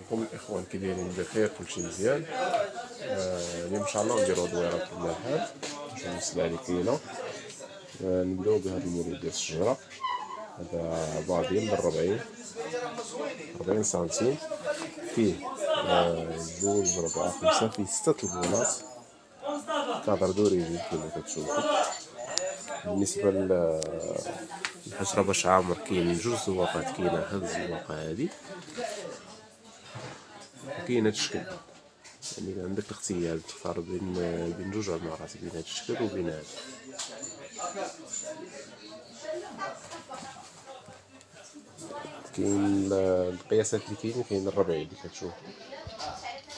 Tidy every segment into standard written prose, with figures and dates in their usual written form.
كيفكم الاخوان؟ كي دايرين؟ بخير؟ كلشي مزيان. اليوم ان شاء الله نديرو دويره كما الحال. نشوفو السلعه اللي كاينه. نبداو بهذا الموديل ديال الشجره. هذا عباره ديال 40 سنتيم. فيه جوج 4 5 فيه 6 البونات. كادر دوريجي كما كتشوفوا. بالنسبه الحشره باش عامر كاين جوج زواقات. كاينه هاد الزواقه هادي، كاين هاد الشكل. يعني عندك الاختيار تختار بين جوج عمارات، بين هاد الشكل وبين هاد. كاين القياسات اللي كاين 40 اللي كتشوف،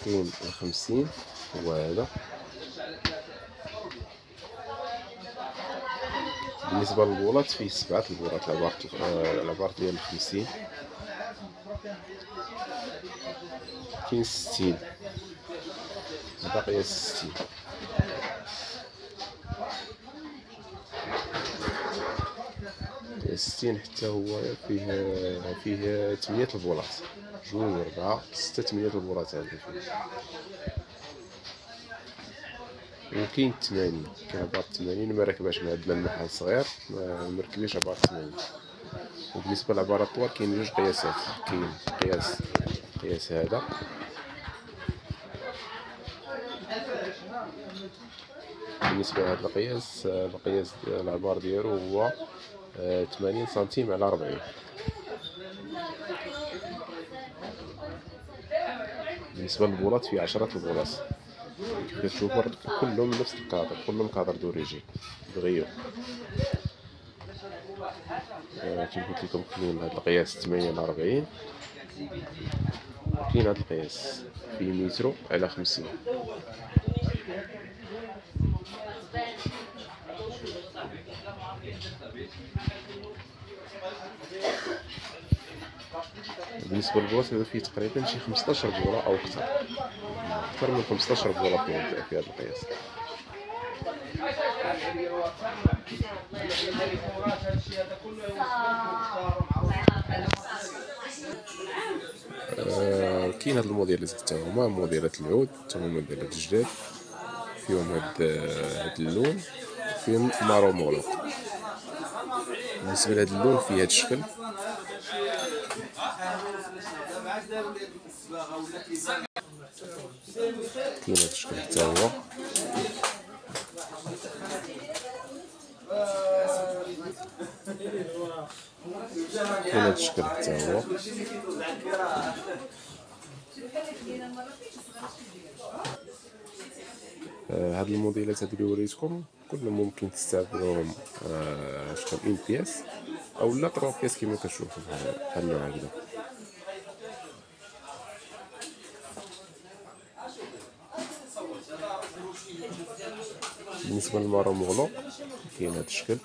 كاين 50 هو هذا. بالنسبه للبولات فيه 7 البولات. العبارة ديال 50. كاين 60، هذا قياس 60. قياس 60 حتى هو فيه 8 البولات. 2 4 6 8 البولات هذا فيه. وكاين 80. كاين عبارة 80 ما راكباش مع عندنا المحل صغير، ما مركبينش عبارة 80. وبالنسبه للعبارة الطوال كاين جوج قياسات. كاين قياس هذا. بالنسبه لهذا القياس ديال العبار ديالو هو 80 سنتيم على 40. بالنسبه للبولات فيه 10 البولات. كيف كتشوفوا كلهم نفس الكادر، كلهم كادر دوريجي دغيو. كيف قلت لكم كاين هذا القياس 80 على 40. كاين هذا القياس فيه متر على 50. بالنسبه للبولات هذا فيه تقريبا شي 15 بوله او اكثر من 15 بوله في هذا القياس. كاين هاد الموديلات حتى هما موديلات العود، حتى هما موديلات جداد. فيهم هاد اللون، فيهم مارون مغلق. بالنسبه لهاد اللون فيه هاد الشكل. كاين هاد الشكل حتى هو. كاين هاد الشكل حتى هو. هاد الموديلات هادو اللي وريتكم كلهم ممكن تستعملوهم شكل اون بياس او لا 3 بياس كما كتشوفوا بحال النوع هكذا. بالنسبه للمارون مغلوق كاين هاد الشكل.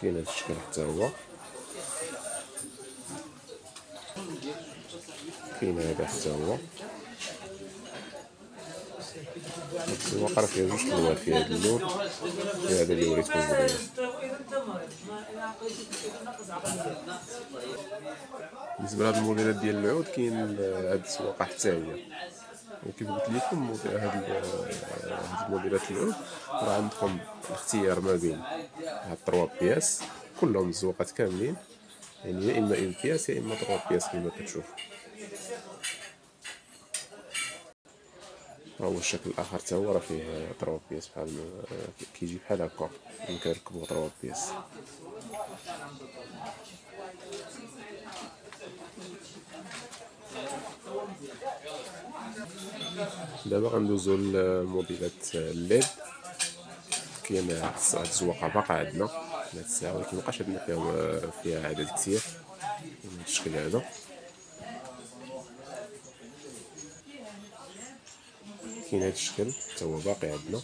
كاين هاد الشكل حتى هو. كاين هذا حتى هو. الزواقه راه فيها جوج الوان، فيها هاد اللون وفيها هذا اللي وريتكم قبيله. بالنسبه لهاد الموديلات ديال العود كاين هاد الزواقه حتى هي. وكيف قلت لكم هاد الموديلات العود راه عندكم الاختيار ما بين هاد 3 بياس. كلهم الزواقات كاملين، يعني يا اما اون بياس يا اما 3 بياس كما كتشوف. هو الشكل الاخر حتى هو راه فيه 3 بياس، بحال كيجي بحال هكا. يمكن نركبو 3 بياس. دابا غندوزو للموديلات الليد. كاين هاد الزواقه باقا عندنا لهاد الساعه، ولكن مبقاش عندنا فيها عدد كثير. كاين هاد الشكل هذا. كاين هاد الشكل حتى هو باقي عندنا.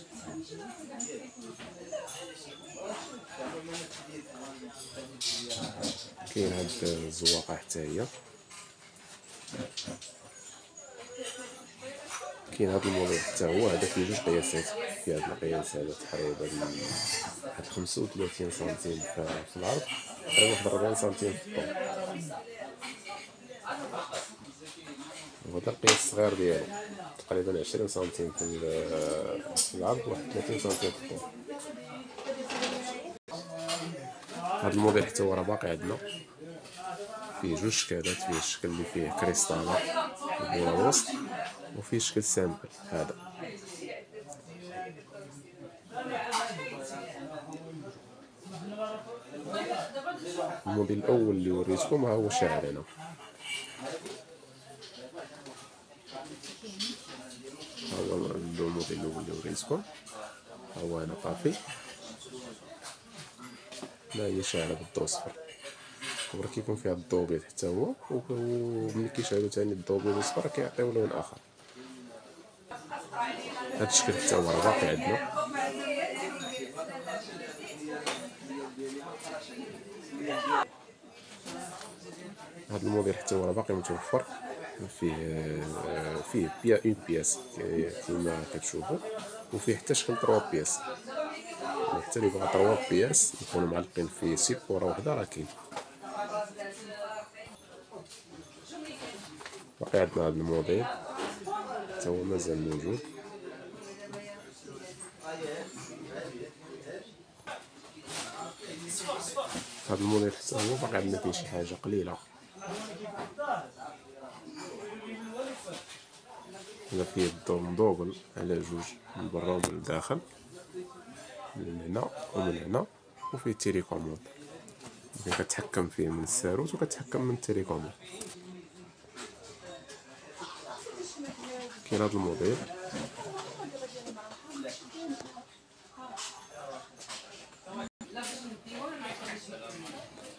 كاين هاد الزواقه حتى هي. كاين هاد الموديل حتى هو. هذا فيه جوج قياسات. في هاد القياس هذا تقريبا واحد 35 سنتيم في العرض، تقريبا واحد 40 سنتيم في الطول. وهذا القياس الصغير ديالو تقريبا 20 سنتيم في العرض، واحد 30 سنتيم في الطول. هذا الموديل حتى هو راه باقي عندنا، فيه جوج شكالات، فيه الشكل اللي فيه كريستالة اللي هو الوسط، وفيه شكل سامبل هذا. الموديل الاول اللي وريتكم ها هو شاعر هنا. ها هو الموديل الاول اللي وريتكم، ها هو هنا طافي، لا هي شاعره بالضوء صفر. وراه كيكون فيها الضوء ابيض حتى هو، وملي كيشعلو ثاني الضوء ابيض وصفر كيعطيو لون اخر. هذا الشكل حتى هو راه باقي عندنا. هذا الموديل حتى هو راه باقي متوفر، فيه اون بياس كيما كتشوفوا، وفيه حتى شكل 3 بياس. يعني حتى اللي بغا 3 بياس يكونوا معلقين في سيبورة وحده راه كاين. باقي عندنا هذا الموديل حتى هو مازال موجود. هذا الموديل حتى هو باقي عندنا فيه شي حاجه قليله. هذا فيه الضوء مدوبل على جوج، من برا ومن الداخل، من هنا ومن هنا، وفيه تيليكوموند ممكن كتحكم فيه من الساروت وكتحكم من التيليكوموند. كاين هذا الموديل.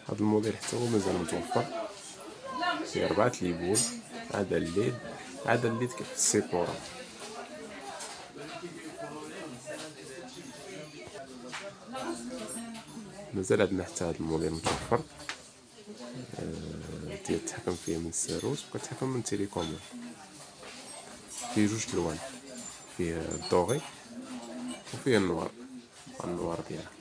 هذا الموديل حتى هو مازال متوفر، فيه 4 ليبول، عدا الليد كيف السيبورة. مازال عندنا حتى هذا الموديل متوفر، تتحكم فيه من الساروت وكتحكم من التيليكوموند. فيه جوج الوان، فيه الدوغي وفيه النوار ديالها.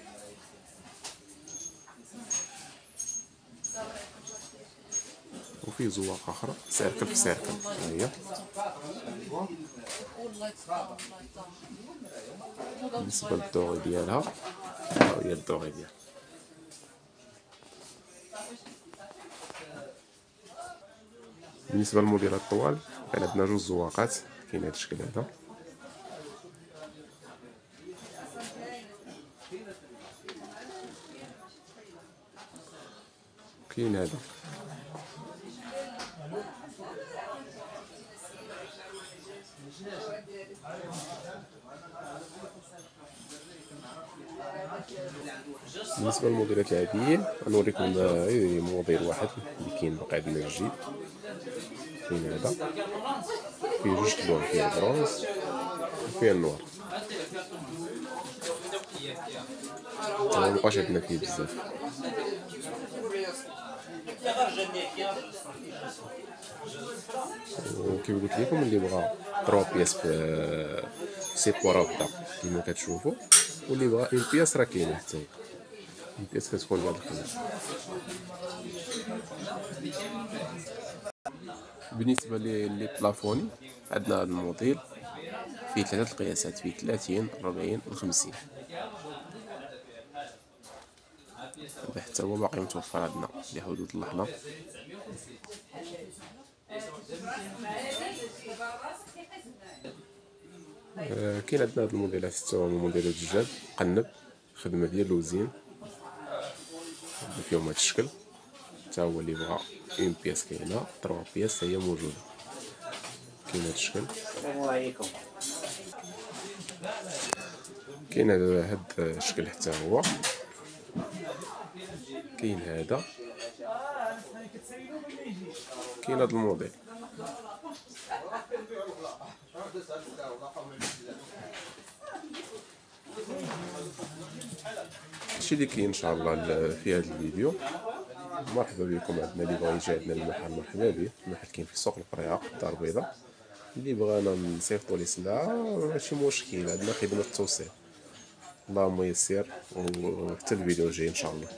وفيه زواق اخرى سيركل في سيركل. هي بالنسبه للدوغي ديالها، ها هي الدوغي ديالها. بالنسبه للموديلات الطوال كان عندنا جوج زواقات، كاين هذا الشكل هذا، كاين هذا. بالنسبه للموديلات العاديين غنوريكم موديل واحد اللي كاين باقي عندنا جديد. كاين هذا فيه جوج لون، فيه البرونز وفيه النوار. مبقاش عندنا فيه بزاف. وكيف قلت لكم اللي بغا 3 بياس في سيبورة وحده كيما كتشوفوا، واللي بغا اون بياس راه كاينه حتى هي. اون بياس كتكون بهذا الخيار. بالنسبه لي بلافوني عندنا هذا الموديل فيه 3 القياسات، فيه 30 40 و 50. حتى هو باقي متوفر عندنا لحدود اللحظه. كاين عندنا هاد الموديلات حتى هما موديلات جداد، مقنب، خدمه ديال لوزين فيهم هاد الشكل. حتى هو اللي بغا اون بياس كاينه، 3 بياس هي موجوده. كاين هاد الشكل. السلام عليكم. كاين هاد الشكل حتى هو. كاين هذا. كاين هاد الموديل. هادشي اللي كاين ان شاء الله في هذا الفيديو. مرحبا بكم. عندنا اللي بغا يجي عندنا المحل مرحبا به. المحل كاين في سوق القريعه الدار البيضاء. اللي بغانا نصيفطو ليه سلعه ماشي مشكل، عندنا خدمه التوصيل. اللهم يسر، وحتى الفيديو الجاي ان شاء الله.